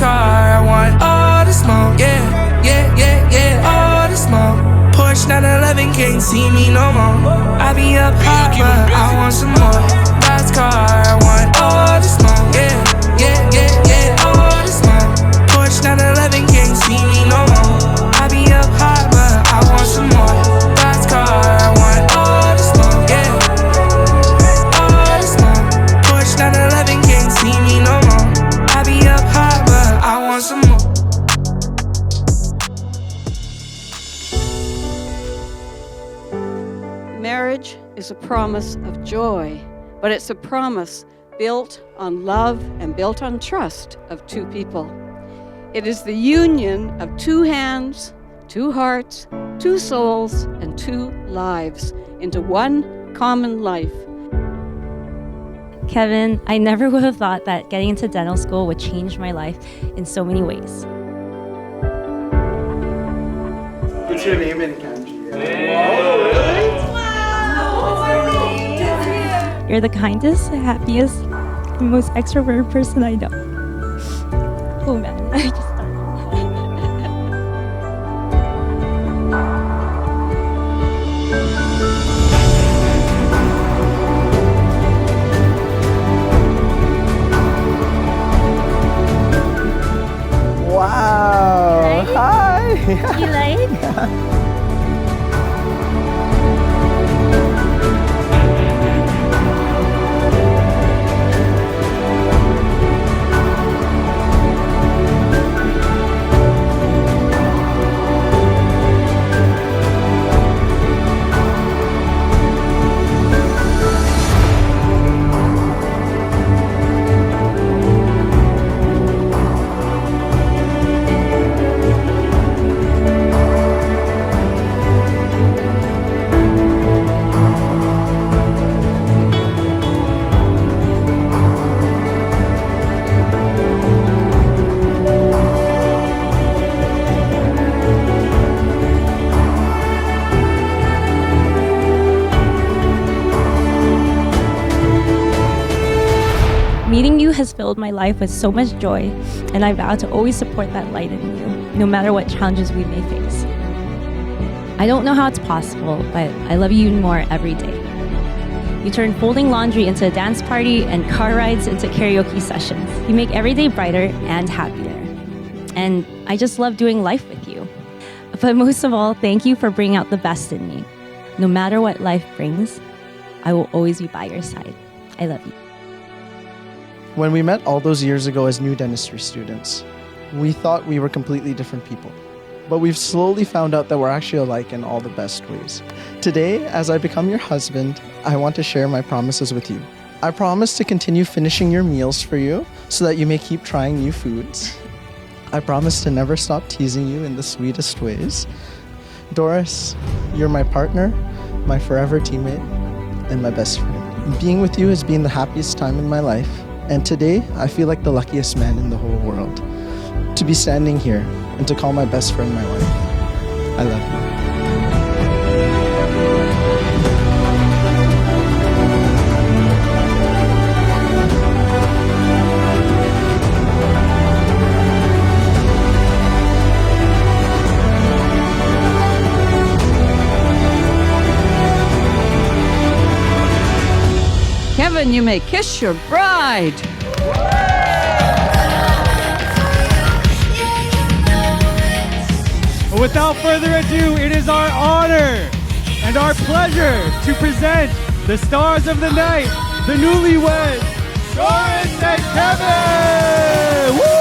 car, I want all the smoke, yeah, yeah, yeah, yeah, all the smoke. Porsche 911 can't see me no more. I be up high, but I want some more. Fast car, I want all the smoke, yeah, yeah, yeah, yeah, all the smoke. Porsche 911 can't see me no more. I be up high, but I want some more. Fast car, I want all the smoke, yeah, all the smoke. Porsche 911 can't see me no more. I be up high, but I want some more. Marriage is a promise of joy, but it's a promise built on love and built on trust of two people. It is the union of two hands, two hearts, two souls, and two lives into one common life. Kevin, I never would have thought that getting into dental school would change my life in so many ways. What's your name in kanji? You're the kindest, happiest, and most extroverted person I know. Oh man, I just started. Wow! Hi! You like? Meeting you has filled my life with so much joy, and I vow to always support that light in you, no matter what challenges we may face. I don't know how it's possible, but I love you more every day. You turn folding laundry into a dance party and car rides into karaoke sessions. You make every day brighter and happier. And I just love doing life with you. But most of all, thank you for bringing out the best in me. No matter what life brings, I will always be by your side. I love you. When we met all those years ago as new dentistry students, we thought we were completely different people. But we've slowly found out that we're actually alike in all the best ways. Today, as I become your husband, I want to share my promises with you. I promise to continue finishing your meals for you so that you may keep trying new foods. I promise to never stop teasing you in the sweetest ways. Doris, you're my partner, my forever teammate, and my best friend. Being with you has been the happiest time in my life. And today, I feel like the luckiest man in the whole world. To be standing here and to call my best friend my wife. I love you. Kevin, you may kiss your bride. Without further ado, it is our honor and our pleasure to present the stars of the night, the newlyweds, Doris and Kevin! Woo!